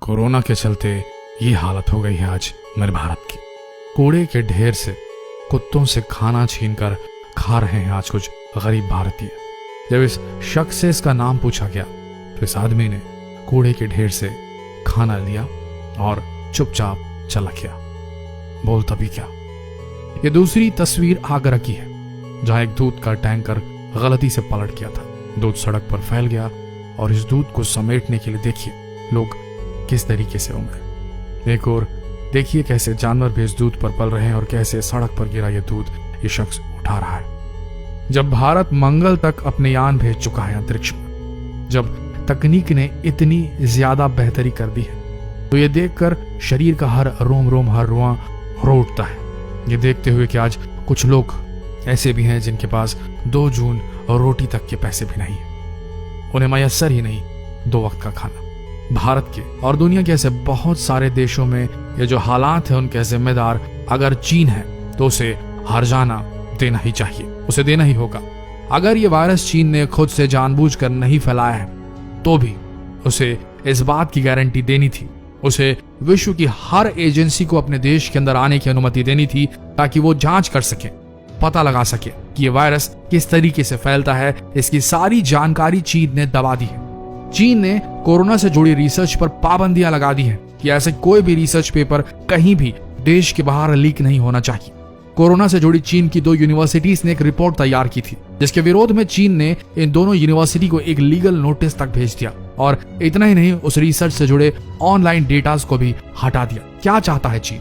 Corona के चलते ये हालत हो गई है आज मेरे भारत की। कूड़े के ढेर से कुत्तों से खाना छीनकर खा रहे हैं आज कुछ गरीब भारतीय। जब इस शख्स से इसका नाम पूछा गया तो इस आदमी ने कूड़े के ढेर से खाना लिया और चुपचाप चला गया। बोल तभी क्या। ये दूसरी तस्वीर आगरा की है, जहां एक दूध का टैंकर गलती से पलट गया था। दूध सड़क पर फैल गया और इस दूध को समेटने के लिए देखिए लोग किस तरीके से उमड़े। एक और देखिए कैसे जानवर भी इस दूध पर पल रहे हैं और कैसे सड़क पर गिरा यह दूध ये शख्स उठा रहा है। जब भारत मंगल तक अपने यान भेज चुका है अंतरिक्ष में, जब तकनीक ने इतनी ज्यादा बेहतरी कर दी है, तो ये देखकर शरीर का हर रोम रोम हर रुआं रो उठता है। ये देखते हुए कि आज कुछ लोग ऐसे भी हैं जिनके पास 2 जून और रोटी तक के पैसे भी नहीं है, उन्हें मयस्सर ही नहीं 2 वक्त का खाना। भारत के और दुनिया के ऐसे बहुत सारे देशों में ये जो हालात है उनके जिम्मेदार अगर चीन है तो उसे हर्जाना देना ही चाहिए, उसे देना ही होगा। अगर ये वायरस चीन ने खुद से जानबूझकर नहीं फैलाया है तो भी उसे इस बात की गारंटी देनी थी, उसे विश्व की हर एजेंसी को अपने देश के अंदर आने की अनुमति देनी थी ताकि वो जांच कर सके, पता लगा सके कि ये वायरस किस तरीके से फैलता है। इसकी सारी जानकारी चीन ने दबा दी है। चीन ने कोरोना से जुड़ी रिसर्च पर पाबंदियां लगा दी है कि ऐसे कोई भी रिसर्च पेपर कहीं भी देश के बाहर लीक नहीं होना चाहिए। कोरोना से जुड़ी चीन की 2 यूनिवर्सिटीज ने एक रिपोर्ट तैयार की थी, जिसके विरोध में चीन ने इन दोनों यूनिवर्सिटी को एक लीगल नोटिस तक भेज दिया और इतना ही नहीं, उस रिसर्च से जुड़े ऑनलाइन डेटास को भी हटा दिया। क्या चाहता है चीन?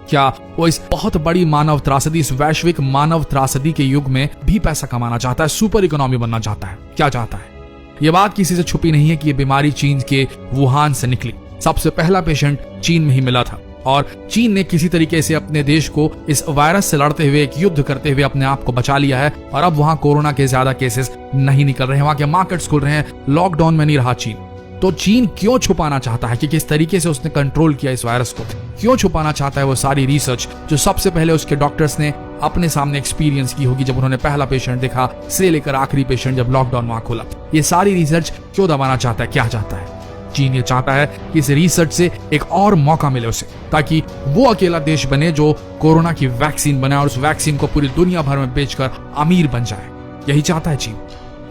क्या वो इस बहुत बड़ी मानव त्रासदी, इस वैश्विक मानव त्रासदी के युग में भी पैसा कमाना चाहता है, सुपर इकोनॉमी बनना चाहता है? क्या चाहता है? ये बात किसी से छुपी नहीं है कि ये बीमारी चीन के वुहान से निकली। सबसे पहला पेशेंट चीन में ही मिला था और चीन ने किसी तरीके से अपने देश को इस वायरस से लड़ते हुए, एक युद्ध करते हुए अपने आप को बचा लिया है और अब वहां कोरोना के ज्यादा केसेस नहीं निकल रहे हैं, वहां के मार्केट्स खुल रहे हैं, लॉकडाउन में नहीं रहा चीन। तो चीन क्यों छुपाना चाहता है कि किस तरीके से उसने कंट्रोल किया इस वायरस को? क्यों छुपाना चाहता है वो सारी रिसर्च जो सबसे पहले उसके डॉक्टर्स ने अपने सामने एक्सपीरियंस की होगी, जब उन्होंने पहला पेशेंट देखा से लेकर आखिरी पेशेंट जब लॉकडाउन वहां खुला? ये सारी रिसर्च क्यों दबाना चाहता है? क्या चाहता है चीन? ये चाहता है कि इस रिसर्च से एक और मौका मिले उसे, ताकि वो अकेला देश बने जो कोरोना की वैक्सीन बनाए और उस वैक्सीन को पूरी दुनिया भर में बेचकर अमीर बन जाए। यही चाहता है चीन।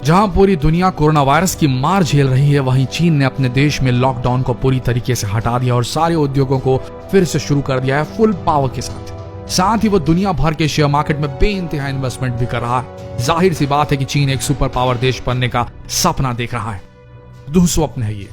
जहां पूरी दुनिया कोरोना वायरस की मार झेल रही है, वहीं चीन ने अपने देश में लॉकडाउन को पूरी तरीके से हटा दिया और सारे उद्योगों को फिर से शुरू कर दिया है फुल पावर के साथ ही वो दुनिया भर के शेयर मार्केट में बेइंतहा इन्वेस्टमेंट भी कर रहा है। जाहिर सी बात है कि चीन एक सुपर पावर देश बनने का सपना देख रहा है, दुस्वप्न है ये।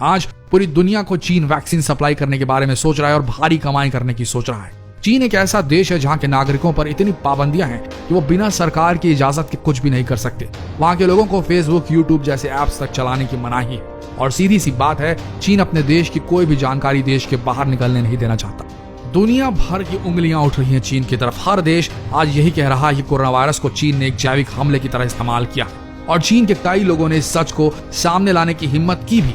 आज पूरी दुनिया को चीन वैक्सीन सप्लाई करने के बारे में सोच रहा है और भारी कमाई करने की सोच रहा है। चीन एक ऐसा देश है जहां के नागरिकों पर इतनी पाबंदियां हैं कि वो बिना सरकार की इजाजत के कुछ भी नहीं कर सकते। वहां के लोगों को फेसबुक, यूट्यूब जैसे ऐप्स तक चलाने की मनाही है और सीधी सी बात है, चीन अपने देश की कोई भी जानकारी देश के बाहर निकलने नहीं देना चाहता। दुनिया भर की उंगलियां उठ रही हैं चीन की तरफ। हर देश आज यही कह रहा है कि कोरोना वायरस को चीन ने एक जैविक हमले की तरह इस्तेमाल किया और चीन के कई लोगों ने इस सच को सामने लाने की हिम्मत की भी,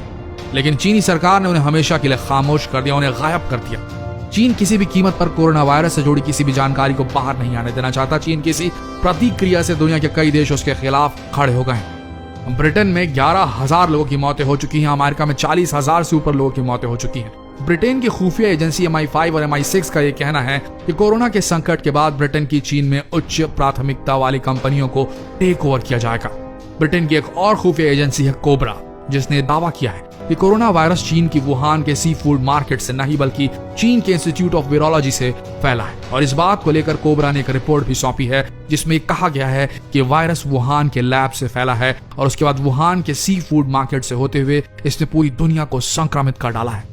लेकिन चीनी सरकार ने उन्हें हमेशा के लिए खामोश कर दिया, उन्हें गायब कर दिया। चीन किसी भी कीमत पर कोरोना वायरस से जुड़ी किसी भी जानकारी को बाहर नहीं आने देना चाहता। चीन किसी प्रतिक्रिया से दुनिया के कई देश उसके खिलाफ खड़े हो गए हैं। ब्रिटेन में 11,000 लोगों की मौतें हो चुकी हैं, अमेरिका में 40,000 से ऊपर लोगों की मौतें हो चुकी हैं। ब्रिटेन की खुफिया एजेंसी MI5 और MI6 का यह कहना है कि कोरोना के संकट के बाद ब्रिटेन की चीन में उच्च प्राथमिकता वाली कंपनियों को टेक ओवर किया जाएगा। ब्रिटेन की एक और खुफिया एजेंसी है कोबरा, जिसने दावा किया है कि कोरोना वायरस चीन की वुहान के सी फूड मार्केट से नहीं बल्कि चीन के इंस्टीट्यूट ऑफ वायरोलॉजी से फैला है। और इस बात को लेकर कोबरा ने एक रिपोर्ट भी सौंपी है जिसमें कहा गया है कि वायरस वुहान के लैब से फैला है और उसके बाद वुहान के सी फूड मार्केट से होते हुए इसने पूरी दुनिया को संक्रमित कर डाला है।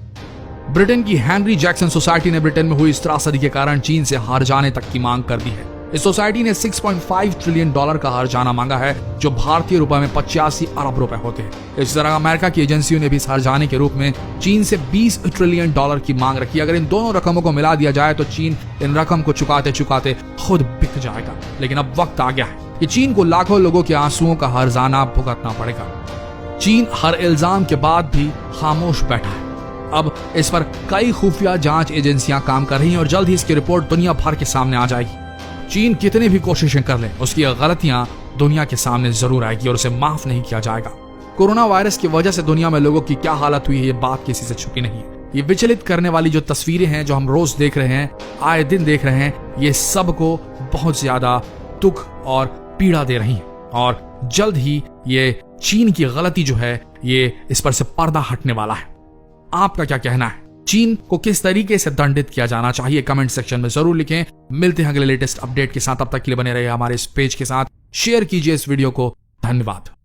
ब्रिटेन की हेनरी जैक्सन सोसाइटी ने ब्रिटेन में हुई इस त्रासदी के कारण चीन से हार जाने तक की मांग कर दी है। इस सोसाइटी ने $6.5 ट्रिलियन का हर्जाना मांगा है, जो भारतीय रुपए में 85 अरब रुपए होते हैं। इस तरह अमेरिका की एजेंसियों ने भी इस हर्जाने के रूप में चीन से $20 ट्रिलियन की मांग रखी। अगर इन दोनों रकमों को मिला दिया जाए तो चीन इन रकम को चुकाते चुकाते खुद बिक जाएगा। लेकिन अब वक्त आ गया है कि चीन को लाखों लोगों के आंसुओं का हर्जाना भुगतना पड़ेगा। चीन हर इल्जाम के बाद भी खामोश बैठा है। अब इस पर कई खुफिया जांच एजेंसियां काम कर रही हैं और जल्द ही इसकी रिपोर्ट दुनिया भर के सामने आ जाएगी। चीन कितनी भी कोशिशें कर ले, उसकी गलतियां दुनिया के सामने जरूर आएगी और उसे माफ नहीं किया जाएगा। कोरोना वायरस की वजह से दुनिया में लोगों की क्या हालत हुई है, ये बात किसी से छुपी नहीं है। ये विचलित करने वाली जो तस्वीरें हैं जो हम रोज देख रहे हैं, आए दिन देख रहे हैं, ये सबको बहुत ज्यादा दुख और पीड़ा दे रही हैं। और जल्द ही ये चीन की गलती जो है ये इस पर से पर्दा हटने वाला है। आपका क्या कहना है? चीन को किस तरीके से दंडित किया जाना चाहिए? कमेंट सेक्शन में जरूर लिखें। मिलते हैं अगले लेटेस्ट अपडेट के साथ। अब तक के लिए बने रहिए हमारे इस पेज के साथ, शेयर कीजिए इस वीडियो को। धन्यवाद।